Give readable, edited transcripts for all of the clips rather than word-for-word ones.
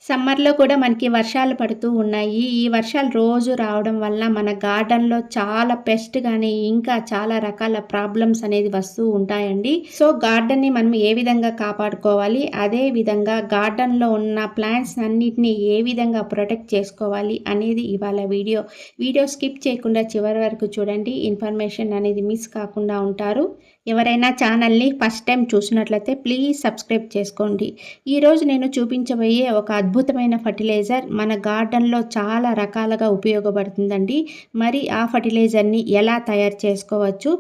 సమ్మర్‌లో కూడా మనకి వర్షాలు పడుతూ ఉన్నాయి. ఈ వర్షాలు రోజు రావడం వల్ల మన గార్డెన్‌లో చాలా పెస్ట్ గాని, ఇంకా చాలా రకాల ప్రాబ్లమ్స్ అనేది వస్తూ ఉంటాయండి. సో, గార్డెన్‌ని మనం ఏ విధంగా కాపాడుకోవాలి? అదే విధంగా గార్డెన్‌లో ఉన్న ప్లాంట్స్ అన్నిటిని ఏ విధంగా ప్రొటెక్ట్ చేసుకోవాలి అనేది ఇవాళ వీడియో. వీడియో స్కిప్ చేయకుండా చివరి వరకు చూడండి. ఇన్ఫర్మేషన్ అనేది మిస్ కాకుండా ఉంటారు. ఎవరైనా ఛానల్‌ని ఫస్ట్ టైం చూసినట్లయితే ప్లీజ్ సబ్స్క్రైబ్ చేసుకోండి. ఈరోజు నేను చూపించబోయే ఒక అద్భుతమైన ఫర్టిలైజర్ మన గార్డెన్లో చాలా రకాలుగా ఉపయోగపడుతుందండి. మరి ఆ ఫర్టిలైజర్ని ఎలా తయారు చేసుకోవచ్చు,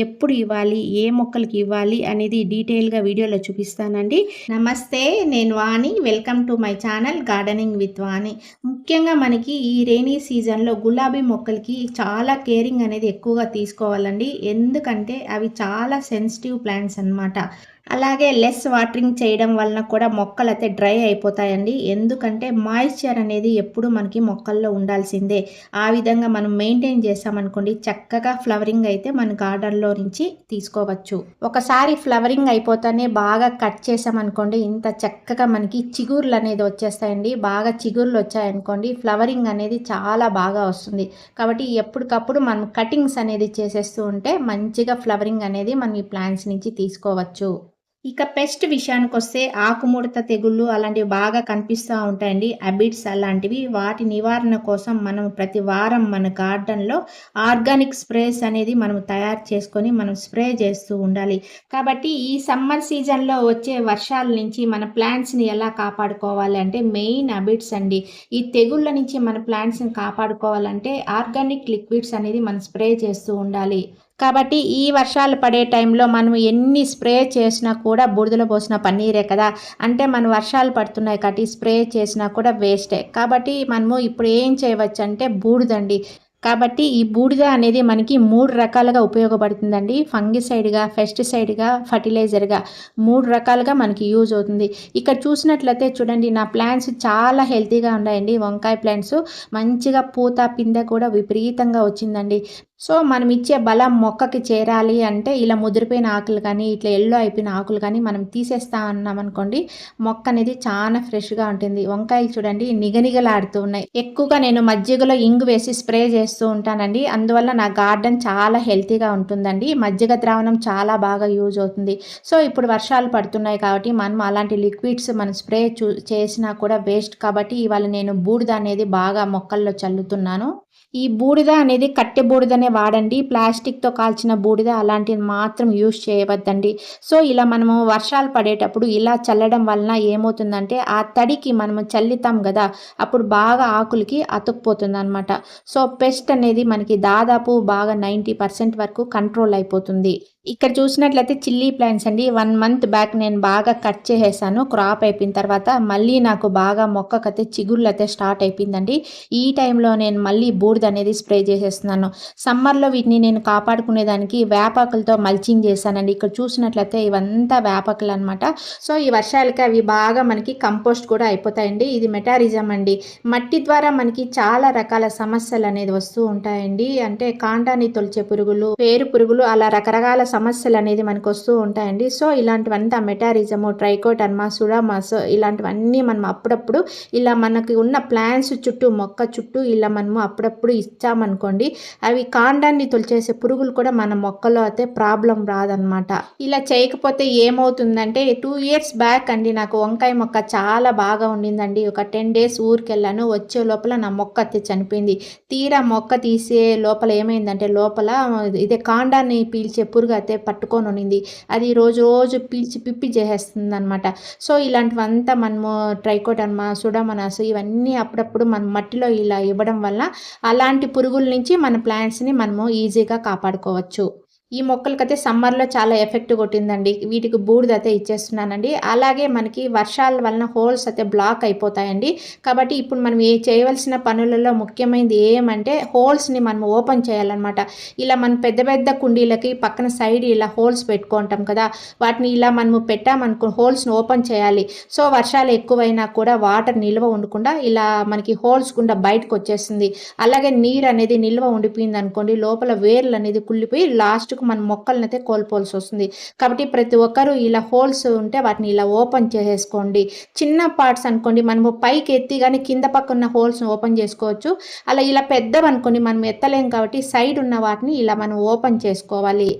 ఎప్పుడు ఇవ్వాలి, ఏ మొక్కలకి ఇవ్వాలి అనేది డీటెయిల్గా వీడియోలో చూపిస్తానండి. నమస్తే, నేను Vani. Welcome to my channel gardening with Vani. ముఖ్యంగా మనకి ఈ రెయినీ సీజన్లో గులాబీ మొక్కలకి చాలా కేరింగ్ అనేది ఎక్కువగా తీసుకోవాలండి. ఎందుకంటే అవి చాలా సెన్సిటివ్ ప్లాంట్స్ అన్నమాట. అలాగే లెస్ వాటరింగ్ చేయడం వలన కూడా మొక్కలైతే డ్రై అయిపోతాయండి. ఎందుకంటే మాయిశ్చర్ అనేది ఎప్పుడు మనకి మొక్కల్లో ఉండాల్సిందే. ఆ విధంగా మనం మెయింటైన్ చేసామనుకోండి, చక్కగా ఫ్లవరింగ్ అయితే మన గార్డెన్లో నుంచి తీసుకోవచ్చు. ఒకసారి ఫ్లవరింగ్ అయిపోతానే బాగా కట్ చేసామనుకోండి, ఇంత చక్కగా మనకి చిగుర్లు అనేది వచ్చేస్తాయండి. బాగా చిగుర్లు వచ్చాయనుకోండి, ఫ్లవరింగ్ అనేది చాలా బాగా వస్తుంది. కాబట్టి ఎప్పటికప్పుడు మనం కటింగ్స్ అనేది చేసేస్తూ ఉంటే మంచిగా ఫ్లవరింగ్ అనేది మనం ఈ ప్లాంట్స్ నుంచి తీసుకోవచ్చు. ఇక పెస్ట్ విషయానికొస్తే ఆకుముడత తెగుళ్ళు అలాంటివి బాగా కనిపిస్తూ ఉంటాయండి. అబిడ్స్ అలాంటివి. వాటి నివారణ కోసం మనం ప్రతి వారం మన గార్డెన్‌లో ఆర్గానిక్ స్ప్రేస్ అనేది మనం తయారు చేసుకొని మనం స్ప్రే చేస్తూ ఉండాలి. కాబట్టి ఈ సమ్మర్ సీజన్‌లో వచ్చే వర్షాల నుంచి మన ప్లాంట్స్‌ని ఎలా కాపాడుకోవాలి అంటే మెయిన్ అబిడ్స్ అండి. ఈ తెగుళ్ళ నుంచి మన ప్లాంట్స్‌ని కాపాడుకోవాలంటే ఆర్గానిక్ లిక్విడ్స్ అనేది మనం స్ప్రే చేస్తూ ఉండాలి. కాబట్టి ఈ వర్షాలు పడే టైంలో మనం ఎన్ని స్ప్రే చేసినా కూడా బూడిదలో పోసిన పన్నీరే కదా! అంటే మన వర్షాలు పడుతున్నాయి కాబట్టి స్ప్రే చేసినా కూడా వేస్టే. కాబట్టి మనము ఇప్పుడు ఏం చేయవచ్చంటే బూడిదండి. కాబట్టి ఈ బూడిద అనేది మనకి 3 రకాలుగా ఉపయోగపడుతుందండి. ఫంగిసైడ్‌గా, పెస్టిసైడ్‌గా, ఫర్టిలైజర్‌గా 3 రకాలుగా మనకి యూజ్ అవుతుంది. ఇక్కడ చూసినట్లయితే చూడండి, నా ప్లాంట్స్ చాలా హెల్తీగా ఉన్నాయండి. వంకాయ ప్లాంట్స్ మంచిగా పూత, పిందె కూడా విపరీతంగా వచ్చిందండి. సో, మనం ఇచ్చే బలం మొక్కకి చేరాలి అంటే ఇలా ముదిరిపోయిన ఆకులు కానీ, ఇట్లా యెల్లో అయిపోయిన ఆకులు కానీ మనం తీసేస్తా అన్నామనుకోండి, మొక్క అనేది చాలా ఫ్రెష్‌గా ఉంటుంది. వంకాయలు చూడండి నిగనిగలాడుతూ ఉన్నాయి. ఎక్కువగా నేను మజ్జిగలో ఇంగు వేసి స్ప్రే చేస్తూ ఉంటానండి. అందువల్ల నా గార్డెన్ చాలా హెల్తీగా ఉంటుందండి. మజ్జిగ ద్రావణం చాలా బాగా యూజ్ అవుతుంది. సో, ఇప్పుడు వర్షాలు పడుతున్నాయి కాబట్టి మనం అలాంటి లిక్విడ్స్ మనం స్ప్రే చేసినా కూడా వేస్ట్ కాబట్టి ఇవాళ నేను బూడిద అనేది బాగా మొక్కల్లో చల్లుతున్నాను. ఈ బూడిద అనేది కట్టె బూడిదనే వాడండి. ప్లాస్టిక్‌తో కాల్చిన బూడిద అలాంటివి మాత్రం యూజ్ చేయవద్దండి. సో, ఇలా మనము వర్షాలు పడేటప్పుడు ఇలా చల్లడం వలన ఏమవుతుందంటే, ఆ తడికి మనము చల్లుతాం గదా! అప్పుడు బాగా ఆకులకి అతుక్కుపోతుందనమాట. సో, పెస్ట్ అనేది మనకి దాదాపు బాగా 90% వరకు కంట్రోల్ అయిపోతుంది. ఇక్కడ చూసినట్లయితే చిల్లీ ప్లాంట్స్ అండి. 1 మంత్ బ్యాక్ నేను బాగా కట్ చేసేసాను. క్రాప్ అయిపోయిన తర్వాత మళ్ళీ నాకు బాగా మొక్కకైతే చిగుర్లయితే స్టార్ట్ అయిపోయిందండి. ఈ టైంలో నేను మళ్ళీ బూడిద అనేది స్ప్రే చేసేస్తున్నాను. సమ్మర్‌లో వీటిని నేను కాపాడుకునేదానికి వేపాకులతో మల్చింగ్ చేశానండి. ఇక్కడ చూసినట్లయితే ఇవంతా వేపాకులనమాట. సో, ఈ వర్షాలకి అవి బాగా మనకి కంపోస్ట్ కూడా అయిపోతాయండి. ఇది మెటారిజం అండి. మట్టి ద్వారా మనకి చాలా రకాల సమస్యలనేది వస్తూ ఉంటాయండి. అంటే కాండాన్ని తొలిచే పురుగులు, వేరు పురుగులు అలా రకరకాల సమస్యలనేది మనకొస్తూ ఉంటాయండి. సో, ఇలాంటివంతా మెటారిజము, ట్రైకోడర్మా, సుడోమోనాస్ ఇలాంటివన్నీ మనం అప్పుడప్పుడు ఇలా మనకి ఉన్న ప్లాంట్స్ చుట్టూ, మొక్క చుట్టూ ఇలా మనము అప్పుడప్పుడు ఇచ్చామనుకోండి, అవి కాండాన్ని తొలిచేసే పురుగులు కూడా మన మొక్కలో అయితే ప్రాబ్లమ్ రాదనమాట. ఇలా చేయకపోతే ఏమవుతుందంటే 2 ఇయర్స్ బ్యాక్ అండి నాకు వంకాయ మొక్క చాలా బాగా ఉండిందండి. ఒక 10 డేస్ ఊరికెళ్ళాను. వచ్చే లోపల నా మొక్క అయితే చనిపోయింది. తీరా మొక్క తీసే లోపల ఏమైందంటే లోపల ఇదే కాండాన్ని పీల్చే పురుగు అయితే పట్టుకొని ఉన్నింది. అది రోజు రోజు పీల్చి పిప్పి చేసేస్తుందనమాట. సో, ఇలాంటివంతా మనము ట్రైకోడర్మా, సుడోమోనాస్ ఇవన్నీ అప్పుడప్పుడు మన మట్టిలో ఇలా ఇవ్వడం వల్ల అలాంటి పురుగుల నుంచి మన ప్లాంట్స్‌ని మనము ఈజీగా కాపాడుకోవచ్చు. ఈ మొక్కలకైతే సమ్మర్‌లో చాలా ఎఫెక్ట్ కొట్టిందండి. వీటికి బూడిదైతే ఇచ్చేస్తున్నానండి. అలాగే మనకి వర్షాల వలన హోల్స్ అయితే బ్లాక్ అయిపోతాయండి. కాబట్టి ఇప్పుడు మనం చేయవలసిన పనులలో ముఖ్యమైనది ఏమంటే హోల్స్‌ని మనం ఓపెన్ చేయాలన్నమాట. ఇలా మనం పెద్ద పెద్ద కుండీలకి పక్కన సైడ్ ఇలా హోల్స్ పెట్టుకుంటాం కదా! వాటిని ఇలా మనము పెట్టామనుకో హోల్స్‌ని ఓపెన్ చేయాలి. సో, వర్షాలు ఎక్కువైనా కూడా వాటర్ నిల్వ ఉండకుండా ఇలా మనకి హోల్స్ గుండా బయటకొచ్చేస్తుంది. అలాగే నీరు అనేది నిల్వ ఉండిపోయిందనుకోండి, లోపల వేర్లు అనేది కుళ్ళిపోయి లాస్ట్‌కు మన మొక్కలనైతే కోల్పోవాల్సి వస్తుంది. కాబట్టి ప్రతి ఒక్కరూ ఇలా హోల్స్ ఉంటే వాటిని ఇలా ఓపెన్ చేసేసుకోండి. చిన్న పార్ట్స్ అనుకోండి మనము పైకి ఎత్తి గాని కింద పక్క ఉన్న హోల్స్‌ని ఓపెన్ చేసుకోవచ్చు. అలా ఇలా పెద్దవనుకోండి మనం ఎత్తలేం కాబట్టి సైడ్ ఉన్న వాటిని ఇలా మనం ఓపెన్ చేసుకోవాలి.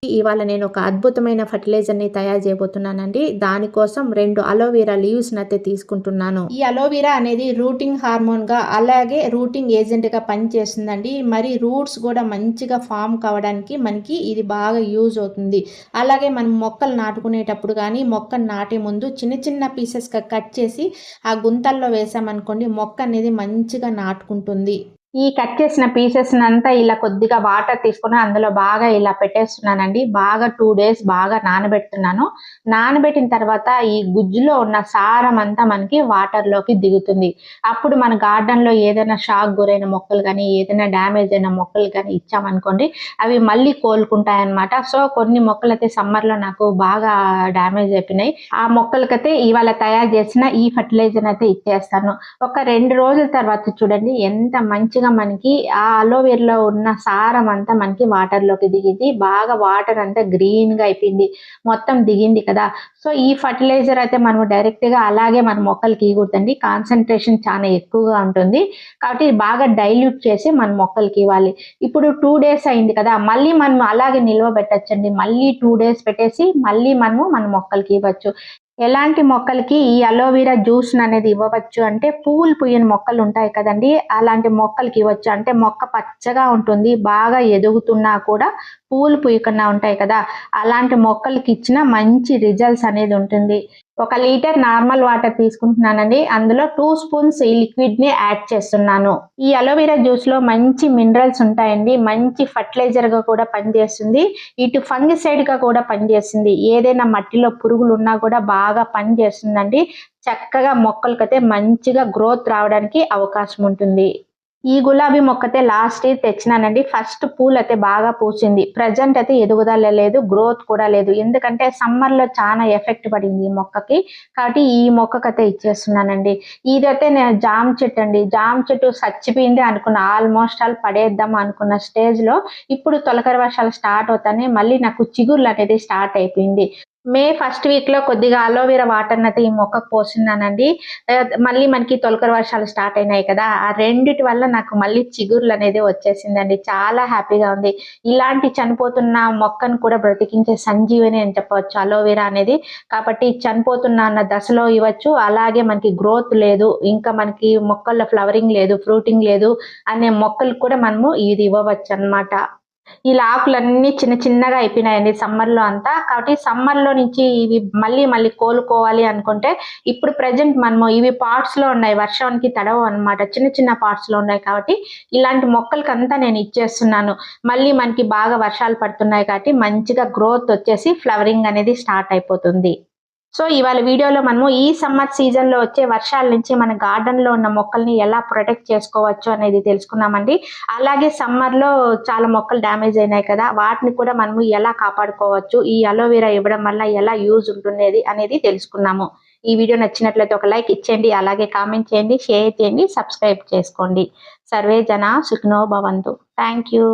ఇవాళ నేను ఒక అద్భుతమైన ఫర్టిలైజర్‌ని తయారు చేయబోతున్నానండి. దానికోసం 2 అలోవెరా లీవ్స్‌నైతే తీసుకుంటున్నాను. ఈ అలోవెరా అనేది రూటింగ్ హార్మోన్‌గా అలాగే రూటింగ్ ఏజెంట్‌గా పనిచేస్తుందండి. మరి రూట్స్ కూడా మంచిగా ఫార్మ్ కావడానికి మనకి ఇది బాగా యూజ్ అవుతుంది. అలాగే మనం మొక్కలు నాటుకునేటప్పుడు గానీ, మొక్కను నాటే ముందు చిన్న చిన్న పీసెస్‌గా కట్ చేసి ఆ గుంతల్లో వేసామనుకోండి మొక్క అనేది మంచిగా నాటుకుంటుంది. ఈ కట్ చేసిన పీసెస్‌నంతా ఇలా కొద్దిగా వాటర్ తీసుకొని అందులో బాగా ఇలా పెట్టేస్తున్నానండి. బాగా 2 డేస్ బాగా నానబెడుతున్నాను. నానబెట్టిన తర్వాత ఈ గుజ్జులో ఉన్న సారం అంతా మనకి వాటర్‌లోకి దిగుతుంది. అప్పుడు మన గార్డెన్‌లో ఏదైనా షాక్ గురైన మొక్కలు గానీ, ఏదైనా డ్యామేజ్ అయిన మొక్కలు గానీ ఇచ్చామనుకోండి, అవి మళ్ళీ కోలుకుంటాయన్నమాట. సో, కొన్ని మొక్కలైతే సమ్మర్‌లో నాకు బాగా డ్యామేజ్ అయిపోయినాయి. ఆ మొక్కలకైతే ఇవాళ తయారు చేసిన ఈ ఫర్టిలైజర్ అయితే ఇచ్చేస్తాను. ఒక 2 రోజుల తర్వాత చూడండి ఎంత మంచిగా మనకి ఆ అలోవెరాలో ఉన్న సారం అంతా మనకి వాటర్‌లోకి దిగింది. బాగా వాటర్ అంతా గ్రీన్‌గా అయిపోయింది. మొత్తం దిగింది కదా! సో, ఈ ఫర్టిలైజర్ అయితే మనము డైరెక్ట్‌గా అలాగే మన మొక్కలకి ఇయకూడదండి. కాన్సంట్రేషన్ చాలా ఎక్కువగా ఉంటుంది. కాబట్టి బాగా డైల్యూట్ చేసి మన మొక్కలకి ఇవ్వాలి. ఇప్పుడు 2 డేస్ అయింది కదా! మళ్ళీ మనం అలాగే నిల్వ పెట్టొచ్చండి. మళ్ళీ 2 డేస్ పెట్టేసి మళ్ళీ మనము మన మొక్కలకి ఇవ్వచ్చు. ఎలాంటి మొక్కలకి ఈ అలోవెరా జ్యూస్‌ననేది ఇవ్వవచ్చు అంటే, పూలు పూయని మొక్కలుంటాయి కదండీ! అలాంటి మొక్కలకి ఇవ్వచ్చు. అంటే మొక్క పచ్చగా ఉంటుంది. బాగా ఎదుగుతున్నా కూడా పూలు పూయకుండా ఉంటాయి కదా! అలాంటి మొక్కలకిచ్చినా మంచి రిజల్ట్స్ అనేది ఉంటుంది. 1 లీటర్ నార్మల్ వాటర్ తీసుకుంటున్నానండి. అందులో 2 స్పూన్స్ ఈ లిక్విడ్‌ని యాడ్ చేస్తున్నాను. ఈ అలోవెరా జ్యూస్‌లో మంచి మినరల్స్ ఉంటాయండి. మంచి ఫర్టిలైజర్‌గా కూడా పనిచేస్తుంది. ఇటు ఫంగిసైడ్‌గా కూడా పనిచేస్తుంది. ఏదైనా మట్టిలో పురుగులున్నా కూడా బాగా పనిచేస్తుందండి. చక్కగా మొక్కలకైతే మంచిగా గ్రోత్ రావడానికి అవకాశం ఉంటుంది. ఈ గులాబీ మొక్కతే లాస్ట్ ఇయర్ తెచ్చినానండి. ఫస్ట్ పూలైతే బాగా పూసింది. ప్రెజెంట్ అయితే ఎదుగుదల లేదు. గ్రోత్ కూడా లేదు. ఎందుకంటే సమ్మర్‌లో చానా ఎఫెక్ట్ పడింది ఈ మొక్కకి. కాబట్టి ఈ మొక్కకైతే ఇచ్చేస్తున్నానండి. ఇదైతే జామ చెట్టండి. జామ చెట్టు సచ్చిపోయింది అనుకున్నా. ఆల్‌మోస్ట్ ఆల్ పడేద్దాం అనుకున్న స్టేజ్‌లో ఇప్పుడు తొలకరి వర్షాలు స్టార్ట్ అవుతానే మళ్ళీ నాకు చిగుర్లనేది స్టార్ట్ అయిపోయింది. మే ఫస్ట్ వీక్‌లో కొద్దిగా అలోవెరా వాటర్‌నైతే ఈ మొక్కకు పోస్తున్నానండి. మళ్ళీ మనకి తొలకరి వర్షాలు స్టార్ట్ అయినాయి కదా! ఆ రెండిటి వల్ల నాకు మళ్ళీ చిగుర్లనేది వచ్చేసిందండి. చాలా హ్యాపీగా ఉంది. ఇలాంటి చనిపోతున్న మొక్కను కూడా బ్రతికించే సంజీవని అని చెప్పవచ్చు అలోవెరా అనేది. కాబట్టి చనిపోతున్న అన్న దశలో ఇవ్వచ్చు. అలాగే మనకి గ్రోత్ లేదు, ఇంకా మనకి మొక్కల్లో ఫ్లవరింగ్ లేదు, ఫ్రూటింగ్ లేదు అనే మొక్కలకు కూడా మనము ఇది ఇవ్వవచ్చనమాట. ఇలా ఆకులన్నీ చిన్న చిన్నగా అయిపోయినాయండి సమ్మర్‌లో అంతా. కాబట్టి సమ్మర్‌లో నుంచి ఇవి మళ్ళీ కోలుకోవాలి అనుకుంటే, ఇప్పుడు ప్రెజెంట్ మనము ఇవి పాట్స్‌లో ఉన్నాయి. వర్షానికి తడవవనమాట. చిన్న చిన్న పాట్స్‌లో ఉన్నాయి కాబట్టి, ఇలాంటి మొక్కలకంతా నేను ఇచ్చేస్తున్నాను. మళ్ళీ మనకి బాగా వర్షాలు పడుతున్నాయి కాబట్టి, మంచిగా గ్రోత్ వచ్చేసి ఫ్లవరింగ్ అనేది స్టార్ట్ అయిపోతుంది. సో, ఇవాళ వీడియోలో మనము ఈ సమ్మర్ సీజన్‌లో వచ్చే వర్షాల నుంచి మన గార్డెన్‌లో ఉన్న మొక్కల్ని ఎలా ప్రొటెక్ట్ చేసుకోవచ్చు అనేది తెలుసుకున్నామండి. అలాగే సమ్మర్‌లో చాలా మొక్కలు డ్యామేజ్ అయినాయి కదా! వాటిని కూడా మనము ఎలా కాపాడుకోవచ్చు, ఈ అలోవెరా ఇవ్వడం వల్ల ఎలా యూజ్ ఉంటున్నది అనేది తెలుసుకున్నాము. ఈ వీడియో నచ్చినట్లయితే ఒక లైక్ ఇచ్చేయండి. అలాగే కామెంట్ చేయండి, షేర్ చేయండి, సబ్స్క్రైబ్ చేసుకోండి. సర్వే జన సుఖినో భవంతు. Thank you.